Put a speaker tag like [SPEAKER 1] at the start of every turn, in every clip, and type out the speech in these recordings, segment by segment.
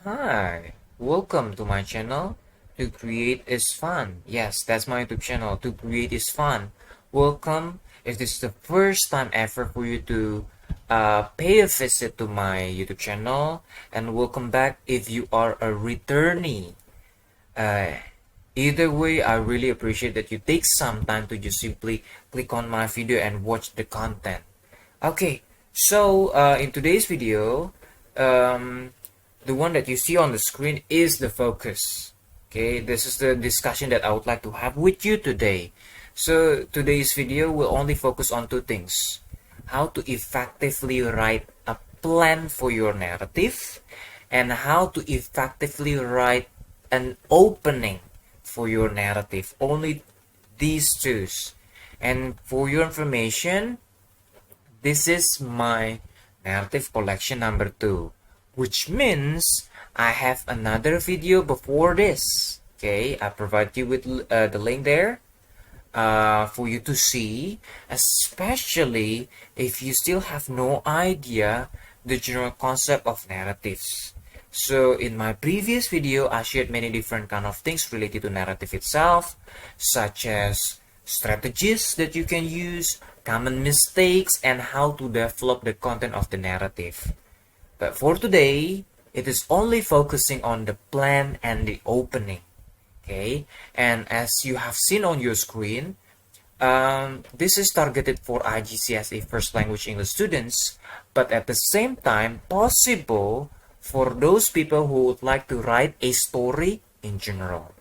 [SPEAKER 1] Hi, welcome to my channel. To create is fun. Yes, that's my YouTube channel. To create is fun. Welcome. If this is the first time ever for you to pay a visit to my YouTube channel, and welcome back if you are a returnee. Uh, Either way, I really appreciate that you take some time to just simply click on my video and watch the content. Okay, so in today's video, the one that you see on the screen is the focus. Okay, this is the discussion that I would like to have with you today. So today's video will only focus on two things: how to effectively write a plan for your narrative, and how to effectively write an opening for your narrative. Only these two. And for your information, this is my narrative collection number 2, which means I have another video before this. Okay, I provide you with the link there for you to see, especially if you still have no idea the general concept of narratives. So in my previous video, I shared many different kind of things related to narrative itself, such as strategies that you can use, common mistakes, and how to develop the content of the narrative. But for today, it is only focusing on the plan and the opening. Okay, and as you have seen on your screen, this is targeted for IGCSE First Language English students, but at the same time possible for those people who would like to write a story in general.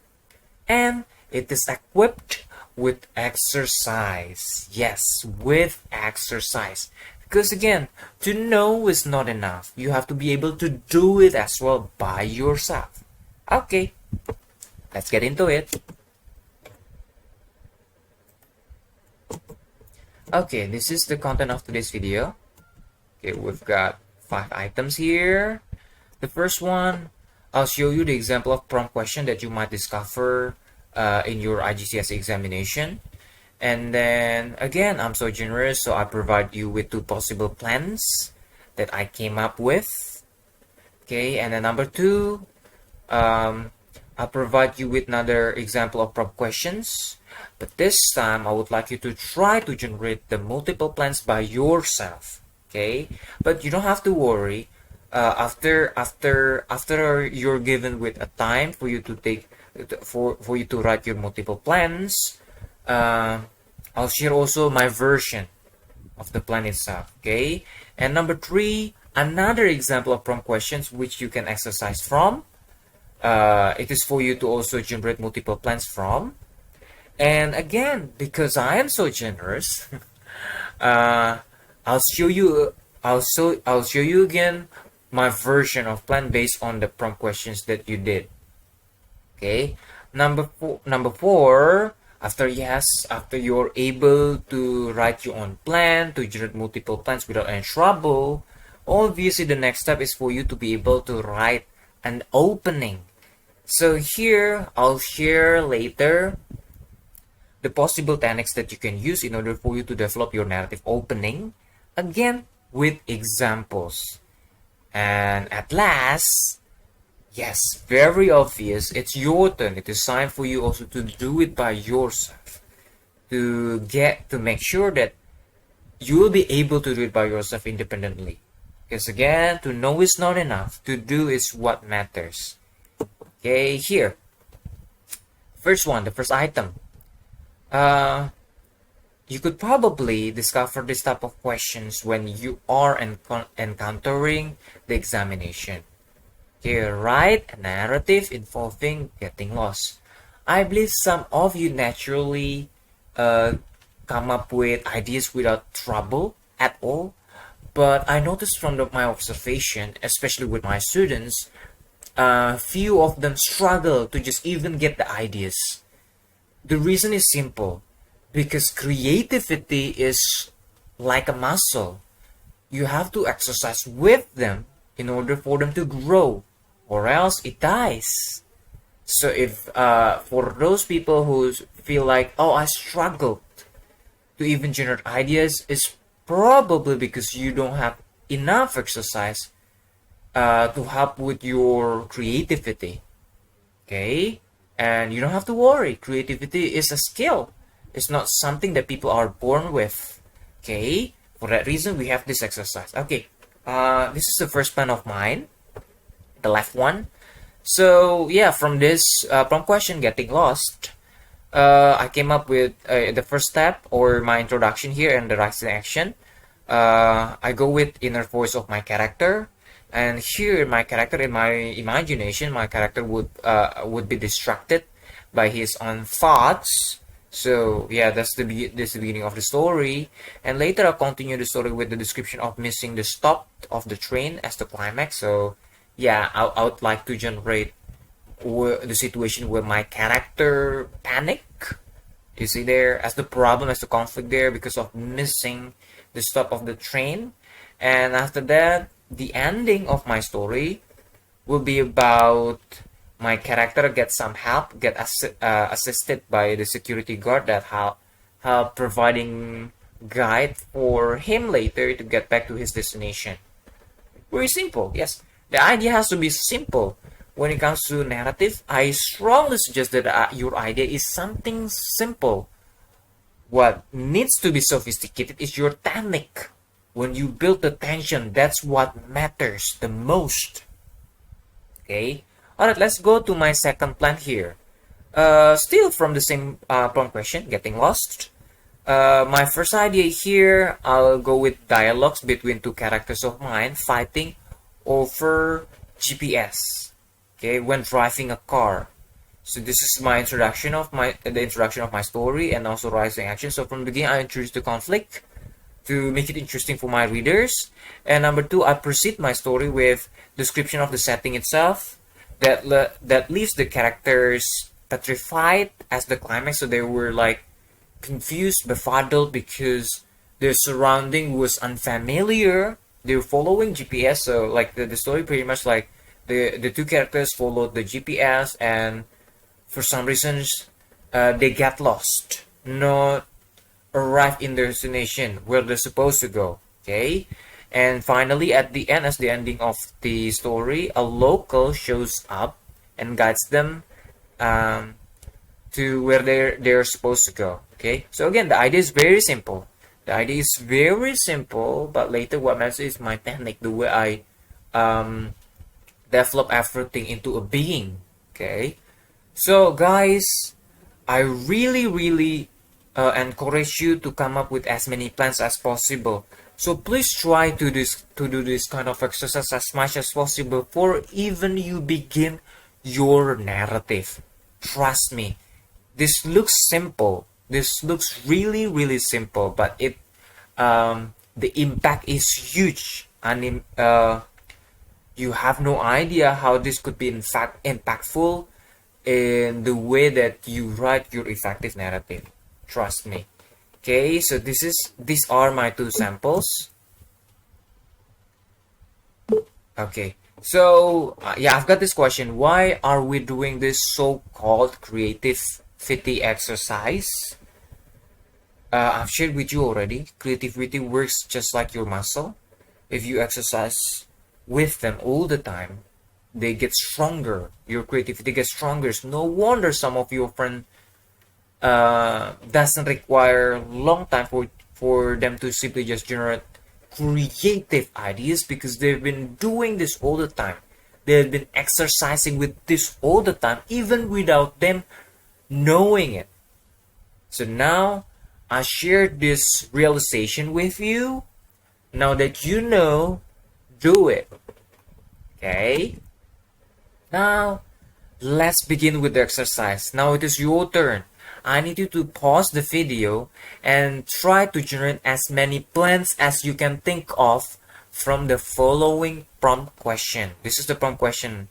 [SPEAKER 1] And it is equipped with exercise. Yes, with exercise. Because again, to know is not enough. You have to be able to do it as well by yourself. Okay, let's get into it. Okay, this is the content of today's video. Okay, we've got 5 items here. The first one, I'll show you the example of prompt question that you might discover in your IGCSE examination. And then again, I'm so generous, so I provide you with 2 possible plans that I came up with. Okay, and then number 2, I'll provide you with another example of prompt questions. But this time, I would like you to try to generate the multiple plans by yourself. Okay, but you don't have to worry. After you're given with a time for you to take for you to write your multiple plans, I'll share also my version of the plan itself. Okay, and number 3, another example of prompt questions which you can exercise from. It is for you to also generate multiple plans from. And again, because I am so generous, I'll show you again my version of plan based on the prompt questions that you did. Okay, number four, after you're able to write your own plan, to generate multiple plans without any trouble, obviously the next step is for you to be able to write an opening. So here I'll share later the possible techniques that you can use in order for you to develop your narrative opening, again with examples. And at last, yes, very obvious, it's your turn. It is time for you also to do it by yourself, to make sure that you will be able to do it by yourself independently. Because again, to know is not enough, to do is what matters. Okay, here, first one, the first item. You could probably discover this type of questions when you are encountering the examination. Okay, write a narrative involving getting lost. I believe some of you naturally come up with ideas without trouble at all, but I noticed from my observation, especially with my students, few of them struggle to just even get the ideas. The reason is simple, because creativity is like a muscle. You have to exercise with them in order for them to grow, or else it dies. So if for those people who feel like, oh, I struggled to even generate ideas, it's probably because you don't have enough exercise to help with your creativity. Okay, and you don't have to worry. Creativity is a skill. It's not something that people are born with. Okay, for that reason we have this exercise. Okay, this is the first plan of mine, the left one. So yeah, from this prompt question, getting lost, I came up with the first step or my introduction here and the rising action. I go with inner voice of my character, and here my character, in my imagination, my character would be distracted by his own thoughts. So yeah, that's the beginning of the story, and later I'll continue the story with the description of missing the stop of the train as the climax. So yeah, I would like to generate the situation where my character panic, you see there, as the problem, as the conflict there because of missing the stop of the train. And after that, the ending of my story will be about my character get some help, get assisted by the security guard that help providing guide for him later to get back to his destination. Very simple. Yes, the idea has to be simple. When it comes to narrative, I strongly suggest that your idea is something simple. What needs to be sophisticated is your technique. When you build the tension, that's what matters the most. Okay. Alright, let's go to my second plan here. Still from the same prompt question, getting lost. My first idea here, I'll go with dialogues between two characters of mine fighting over GPS. Okay, when driving a car. So this is my introduction of the introduction of my story and also rising action. So from the beginning, I introduce the conflict to make it interesting for my readers. And number two, I proceed my story with description of the setting itself that leaves the characters petrified as the climax. So they were like confused, befuddled because their surrounding was unfamiliar. They were following GPS. So like the story pretty much like the two characters followed the GPS, and for some reasons they get lost, not arrive in their destination where they're supposed to go. Okay, and finally at the end, as the ending of the story, a local shows up and guides them to where they're supposed to go. Okay, so again, the idea is very simple. The idea is very simple, but later what matters is my technique, the way I develop everything into a being. Okay, so guys, I really encourage you to come up with as many plans as possible. So please try to do this kind of exercise as much as possible for even you begin your narrative. Trust me, this looks simple, this looks really simple, but the impact is huge, and you have no idea how this could be in fact impactful in the way that you write your effective narrative. Trust me. Okay, so these are my two samples. Okay, so yeah, I've got this question: why are we doing this so-called creativity exercise? I've shared with you already. Creativity works just like your muscle. If you exercise with them all the time, they get stronger. Your creativity gets stronger. It's no wonder some of your friends doesn't require long time for them to simply just generate creative ideas, because they've been doing this all the time. They've been exercising with this all the time, even without them knowing it. So now I shared this realization with you. Now that you know, do it. Okay, now let's begin with the exercise. Now it is your turn. I need you to pause the video and try to generate as many plans as you can think of from the following prompt question. This is the prompt question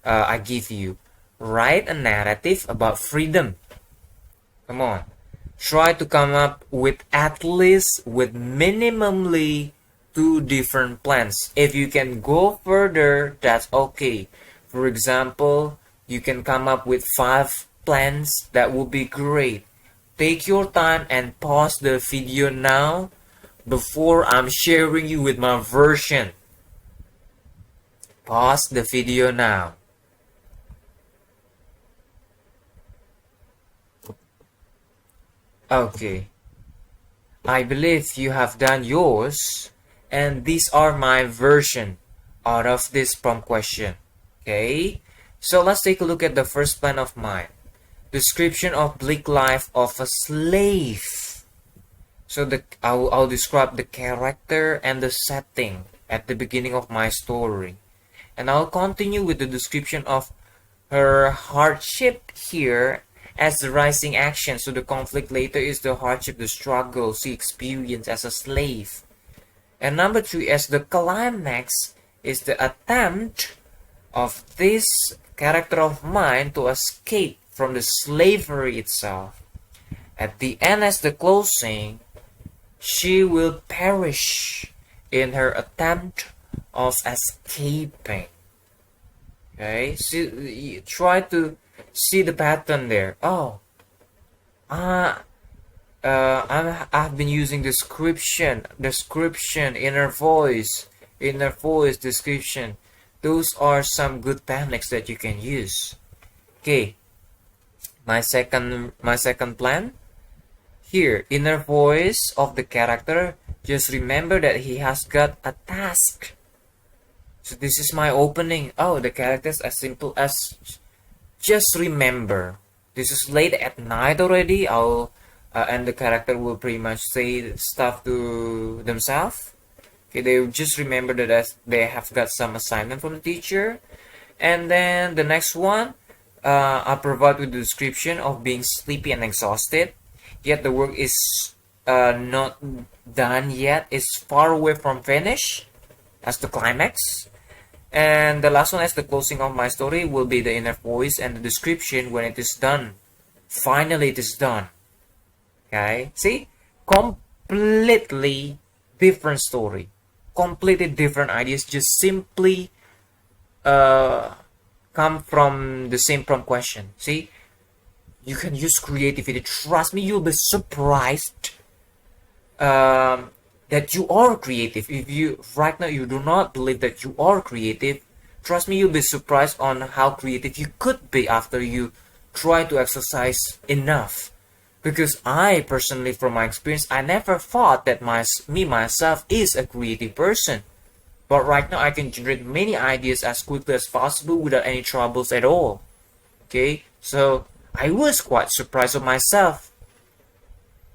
[SPEAKER 1] I give you. Write a narrative about freedom. Come on, try to come up with at least with minimally 2 different plans. If you can go further, that's okay. For example, you can come up with 5 plans. That would be great. Take your time and pause the video now before I'm sharing you with my version. Pause the video now. Okay, I believe you have done yours, and these are my version out of this prompt question. Okay, so let's take a look at the first plan of mine. Description of bleak life of a slave. So I'll describe the character and the setting at the beginning of my story. And I'll continue with the description of her hardship here as the rising action. So the conflict later is the hardship, the struggle she experienced as a slave. And number 3, as the climax, is the attempt of this character of mine to escape from the slavery itself. At the end, as the closing, she will perish in her attempt of escaping. Okay, so try to see the pattern there. Oh, I've been using description, inner voice, description. Those are some good techniques that you can use. Okay, my second plan here, inner voice of the character. Just remember that he has got a task. So this is my opening. Oh, the character's as simple as just remember. This is late at night already. And the character will pretty much say stuff to themselves. Okay, they just remember that they have got some assignment from the teacher. And then the next one, I provide with the description of being sleepy and exhausted. Yet the work is not done yet. It's far away from finish. As the climax. And the last one as the closing of my story will be the inner voice and the description when it is done. Finally, it is done. Okay, see? Completely different story. Completely different ideas. Just simply come from the same prompt question. See? You can use creativity. Trust me, you'll be surprised that you are creative. If you right now you do not believe that you are creative, trust me, you'll be surprised on how creative you could be after you try to exercise enough. Because I personally, from my experience, I never thought that myself is a creative person. But right now I can generate many ideas as quickly as possible without any troubles at all. Okay, so I was quite surprised of myself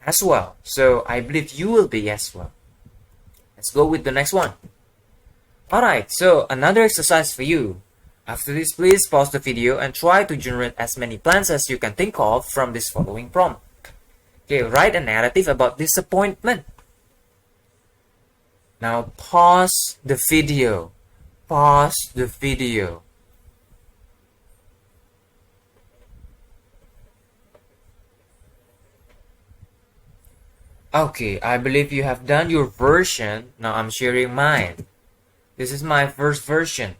[SPEAKER 1] as well. So I believe you will be as well. Let's go with the next one. Alright, so another exercise for you. After this, please pause the video and try to generate as many plans as you can think of from this following prompt. Okay, write a narrative about disappointment. Now pause the video. Pause the video. Okay, I believe you have done your version. Now I'm sharing mine. This is my first version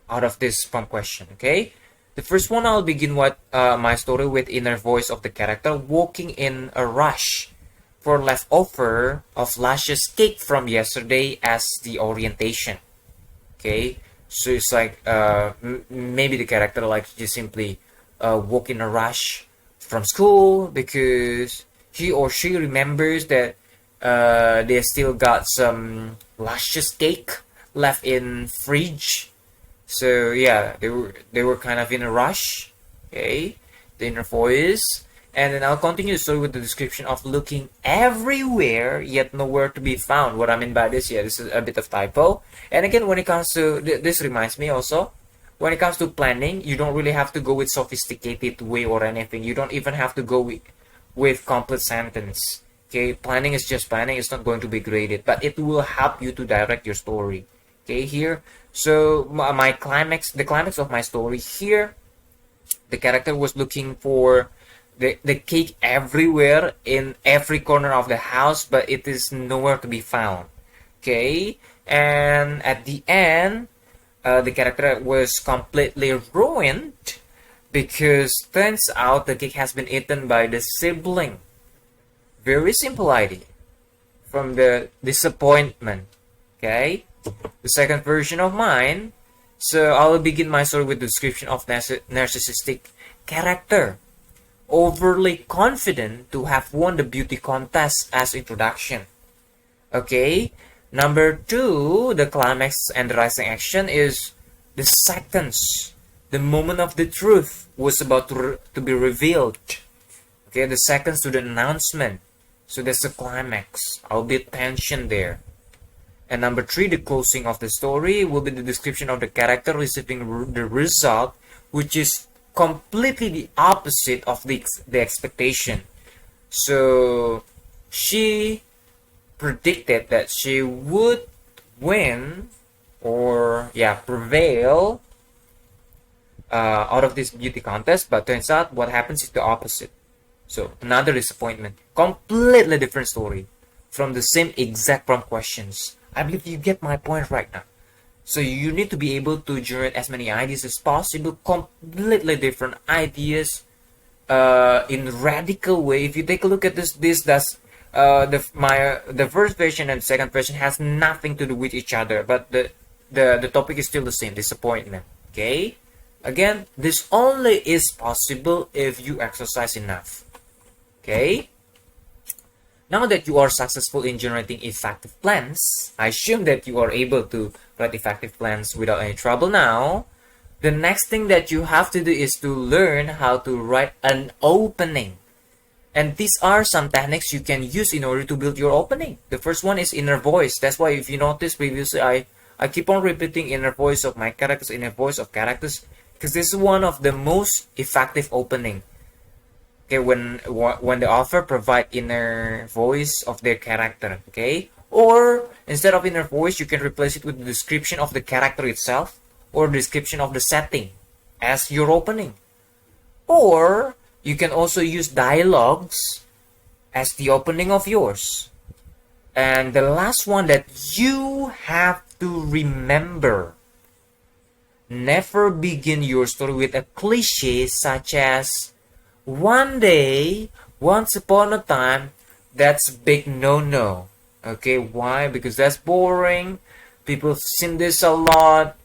[SPEAKER 1] out of this prompt question, okay? The first one, I'll begin my story with inner voice of the character walking in a rush for leftover of Lash's cake from yesterday as the orientation. Okay, so it's like maybe the character like just simply walk in a rush from school because he or she remembers that they still got some luscious cake left in fridge. So yeah, they were kind of in a rush. Okay, the inner voice. And then I'll continue the story with the description of looking everywhere yet nowhere to be found. What I mean by this, yeah, this is a bit of typo. And again, when it comes to this reminds me also, when it comes to planning, you don't really have to go with sophisticated way or anything. You don't even have to go with complete sentence. Okay, planning is just planning. It's not going to be graded, but it will help you to direct your story. Okay, here. So my climax, the climax of my story here, the character was looking for the cake everywhere in every corner of the house, but it is nowhere to be found. Okay, and at the end, the character was completely ruined because turns out the cake has been eaten by the sibling. Very simple idea from the disappointment. Okay, The second version of mine. So I will begin my story with the description of narcissistic character. Overly confident to have won the beauty contest as introduction. Okay. Number 2, the climax and the rising action is the seconds. The moment of the truth was about to be revealed. Okay, the seconds to the announcement. So that's the climax. I'll be tension there. And number 3, the closing of the story will be the description of the character receiving the result, which is completely the opposite of the expectation. So she predicted that she would win or prevail out of this beauty contest, but turns out what happens is the opposite. So another disappointment. Completely different story from the same exact prompt questions. I believe you get my point right now. So you need to be able to generate as many ideas as possible, completely different ideas in radical way. If you take a look at this does the first version and second version has nothing to do with each other, but the topic is still the same, disappointment. Okay, again, this only is possible if you exercise enough. Okay, now that you are successful in generating effective plans, I assume that you are able to write effective plans without any trouble. Now the next thing that you have to do is to learn how to write an opening. And these are some techniques you can use in order to build your opening. The first one is inner voice. That's why if you notice previously, I keep on repeating inner voice of my characters, inner voice of characters, because this is one of the most effective opening. Okay, when the author provide inner voice of their character, okay? Or instead of inner voice, you can replace it with the description of the character itself or description of the setting as your opening. Or you can also use dialogues as the opening of yours. And the last one that you have to remember, never begin your story with a cliche such as one day, once upon a time. That's big no-no. Okay, why? Because that's boring. People have seen this a lot.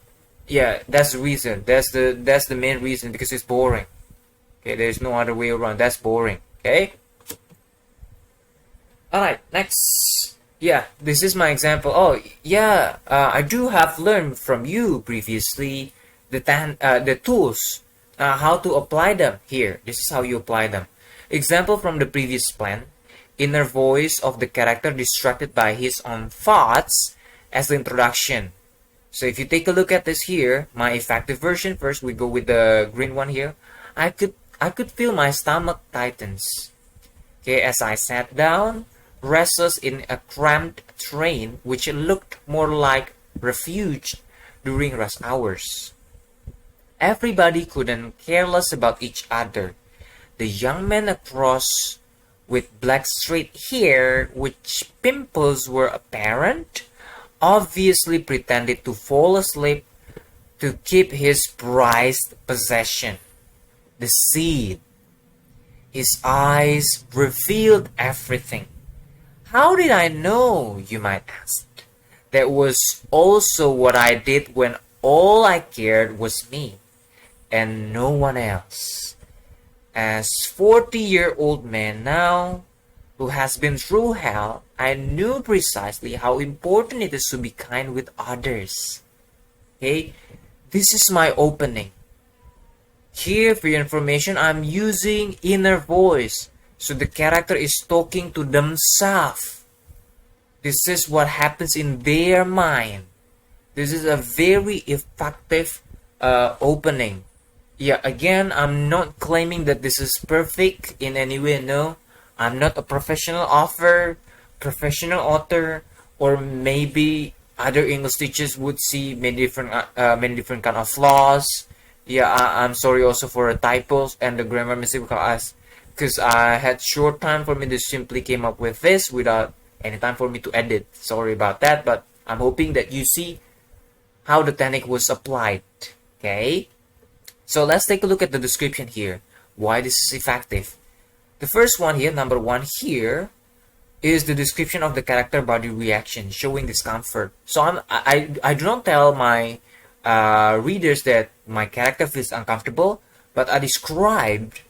[SPEAKER 1] Yeah, that's the reason. That's the main reason, because it's boring. Okay, there's no other way around. That's boring. Okay. Alright, next. Yeah, this is my example. Oh, yeah, I do have learned from you previously the tools, how to apply them here. This is how you apply them. Example from the previous plan. Inner voice of the character distracted by his own thoughts as the introduction. So if you take a look at this here, my effective version, first we go with the green one here. I could feel my stomach tightens. Okay, as I sat down, restless in a cramped train, which looked more like refuge during rush hours. Everybody couldn't care less about each other. The young man across with black straight hair, which pimples were apparent, obviously pretended to fall asleep to keep his prized possession, the seed. His eyes revealed everything. How did I know, you might ask? That was also what I did when all I cared was me and no one else. As 40-year-old man now, who has been through hell, I knew precisely how important it is to be kind with others. Okay, this is my opening. Here, for your information, I'm using inner voice. So the character is talking to themselves. This is what happens in their mind. This is a very effective opening. Yeah, again, I'm not claiming that this is perfect in any way. No, I'm not a professional author, or maybe other English teachers would see many different kind of flaws. Yeah, I'm sorry also for the typos and the grammar mistake, because I had short time for me to simply came up with this without any time for me to edit. Sorry about that, but I'm hoping that you see how the technique was applied. Okay, so let's take a look at the description here. Why this is effective. The first one here, number 1 here, is the description of the character body reaction showing discomfort. So I do not tell my readers that my character feels uncomfortable, but I described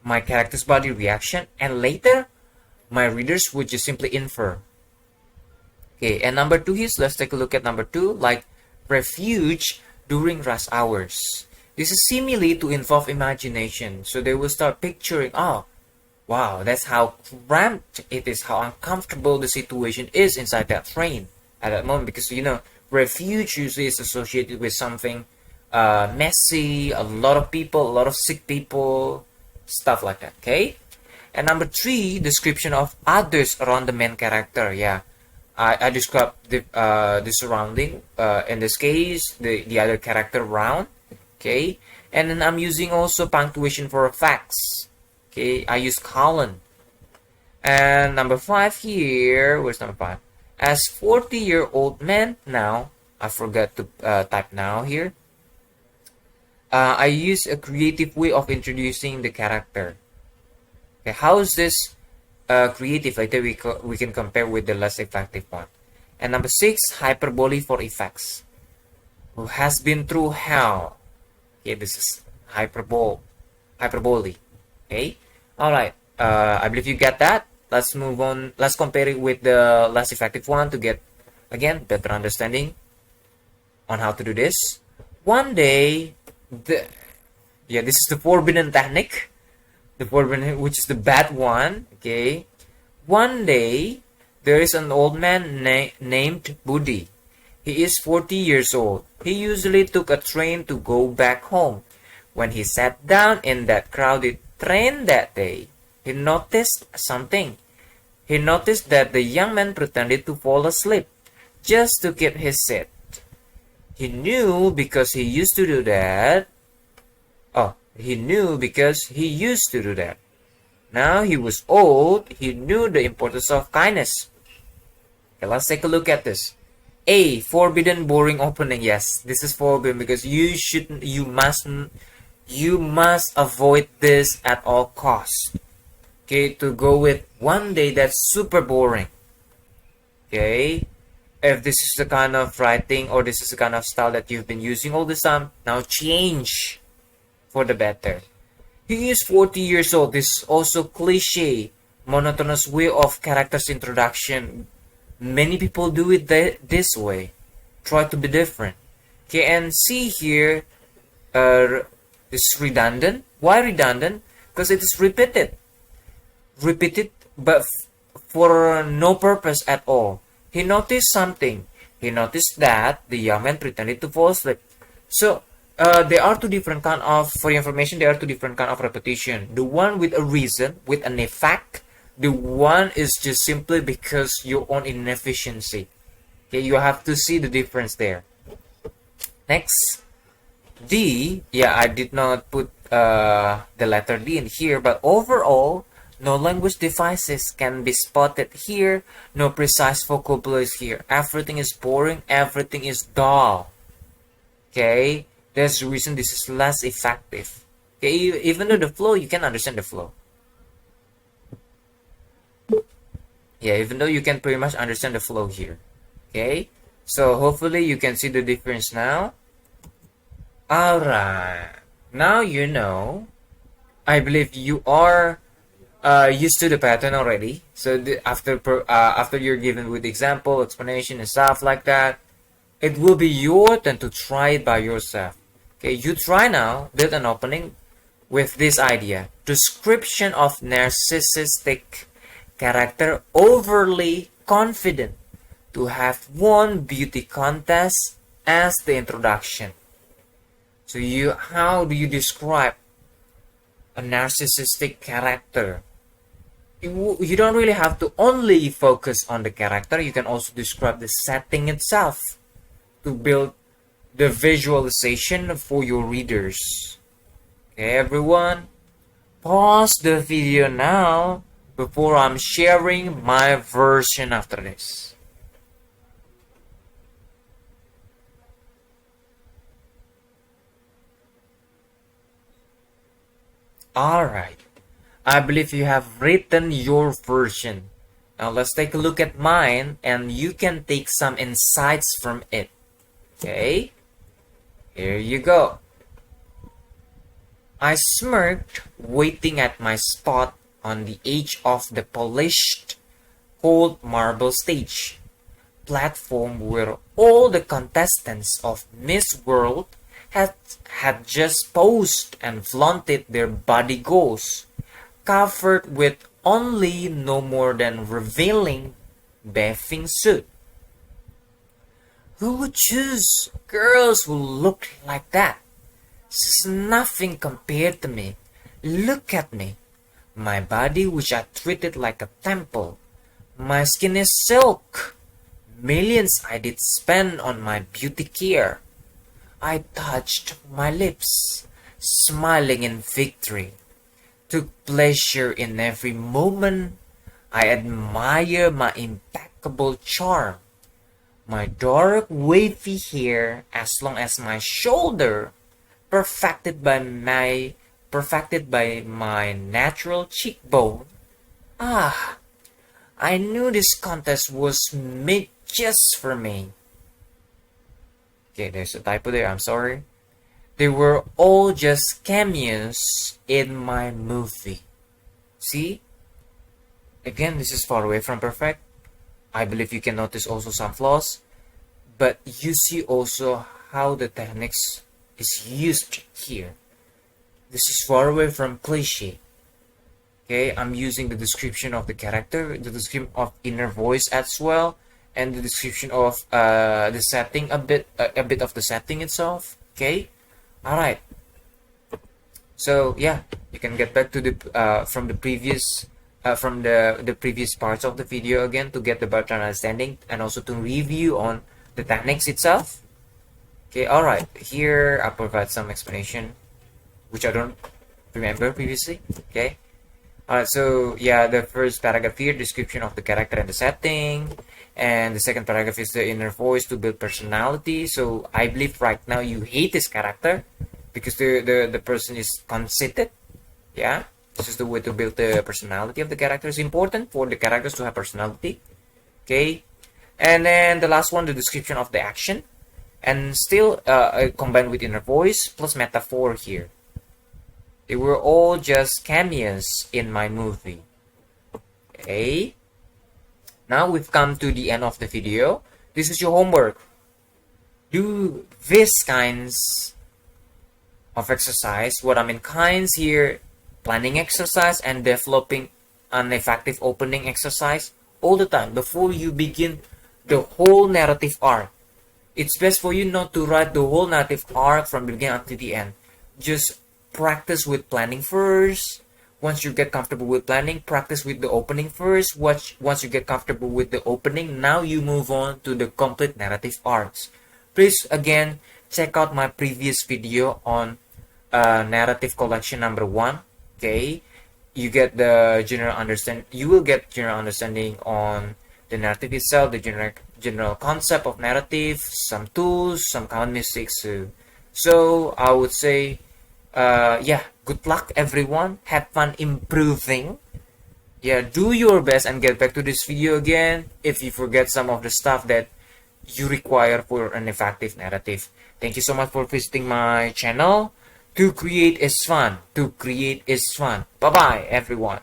[SPEAKER 1] my character's body reaction, and later my readers would just simply infer. Okay, and number two is, let's take a look at number two, like refuge during rush hours. This is simile to involve imagination. So they will start picturing, oh, wow, that's how cramped it is, how uncomfortable the situation is inside that train at that moment. Because, you know, refuge usually is associated with something messy, a lot of people, a lot of sick people, stuff like that, okay? And number three, description of others around the main character. Yeah, I describe the surrounding, in this case, the other character around, okay? And then I'm using also punctuation for facts. Okay, I use colon. And number five here, where's number five? As 40-year-old man now, I forgot to type now here. I use a creative way of introducing the character. Okay, how is this creative? Later we can compare with the less effective one. And number six, hyperbole for effects. Who has been through hell? Okay, this is hyperbole. Okay. All right. I believe you get that. Let's move on. Let's compare it with the less effective one to get, again, better understanding on how to do this. One day, this is the forbidden technique. The forbidden, which is the bad one. Okay. One day, there is an old man named Budi. He is 40 years old. He usually took a train to go back home. When he sat down in that crowded train that day, he noticed something. He noticed that the young man pretended to fall asleep just to keep his seat. He knew because he used to do that. He knew because he used to do that. Now he was old. He knew the importance of kindness. Okay, let's take a look at this. A, forbidden boring opening. Yes, this is forbidden because you must avoid this at all costs. Okay, to go with one day that's super boring. Okay, if this is the kind of writing or this is the kind of style that you've been using all this time, now change for the better. He is 40 years old. This is also cliche, monotonous way of character's introduction. Many people do it this way. Try to be different. Okay, and see here, this is redundant. Why redundant? Because it is repeated. Repeated, but for no purpose at all. He noticed something. He noticed that the young man pretended to fall asleep. So, there are two different kind of, for your information, there are two different kind of repetition. The one with a reason, with an effect. The one is just simply because your own inefficiency. Okay, you have to see the difference there. Next, D. Yeah, I did not put the letter D in here, but overall, no language devices can be spotted here. No precise vocabulary is here. Everything is boring. Everything is dull. Okay, that's the reason this is less effective. Okay, even though the flow, you can understand the flow. Yeah, even though you can pretty much understand the flow here. Okay, so hopefully you can see the difference now. Alright, now you know. I believe you are used to the pattern already. So after you're given with example, explanation, and stuff like that, it will be your turn to try it by yourself. Okay, you try now. Build an opening with this idea: description of narcissistic character, overly confident to have won beauty contest as the introduction. So how do you describe a narcissistic character? You don't really have to only focus on the character. You can also describe the setting itself to build the visualization for your readers. Okay, everyone, pause the video now before I'm sharing my version after this. Alright, I believe you have written your version. Now let's take a look at mine, and you can take some insights from it. Okay, here you go. I smirked, waiting at my spot on the edge of the polished, cold marble stage platform where all the contestants of Miss World had just posed and flaunted their body goals, covered with only no more than revealing bathing suit. Who would choose girls who looked like that? This is nothing compared to me. Look at me. My body, which I treated like a temple. My skin is silk. Millions I did spend on my beauty care. I touched my lips, smiling in victory. Took pleasure in every moment. I admire my impeccable charm. My dark wavy hair as long as my shoulder, perfected by my natural cheekbone. Ah, I knew this contest was made just for me. Okay, there's a typo there, I'm sorry. They were all just cameos in my movie. See? Again, this is far away from perfect. I believe you can notice also some flaws. But you see also how the techniques is used here. This is far away from cliche. Okay, I'm using the description of the character, the description of inner voice as well, and the description of the setting, a bit of the setting itself. Okay, all right. So yeah, you can get back to the from the previous previous parts of the video again to get the better understanding and also to review on the techniques itself. Okay, all right. Here I provide some explanation, which I don't remember previously. Okay. Alright, so yeah, the first paragraph here, description of the character and the setting, and the second paragraph is the inner voice to build personality. So I believe right now you hate this character because the person is conceited. Yeah, this is the way to build the personality of the character. It's important for the characters to have personality. Okay, and then the last one, the description of the action, and still combined with inner voice plus metaphor here. They were all just cameos in my movie. Okay. Now we've come to the end of the video. This is your homework. Do these kinds of exercise. What I mean kinds here, planning exercise and developing an effective opening exercise all the time before you begin the whole narrative arc. It's best for you not to write the whole narrative arc from the beginning to the end. Just practice with planning first. Once you get comfortable with planning, practice with the opening first. Once you get comfortable with the opening, now you move on to the complete narrative arcs. Please again check out my previous video on narrative collection number 1. Okay, you get the you will get general understanding on the narrative itself, the general concept of narrative, some tools, some common mistakes too. So I would say yeah, good luck everyone, have fun improving. Yeah, do your best and get back to this video again if you forget some of the stuff that you require for an effective narrative. Thank you so much for visiting my channel. To create is fun. To create is fun. Bye bye everyone.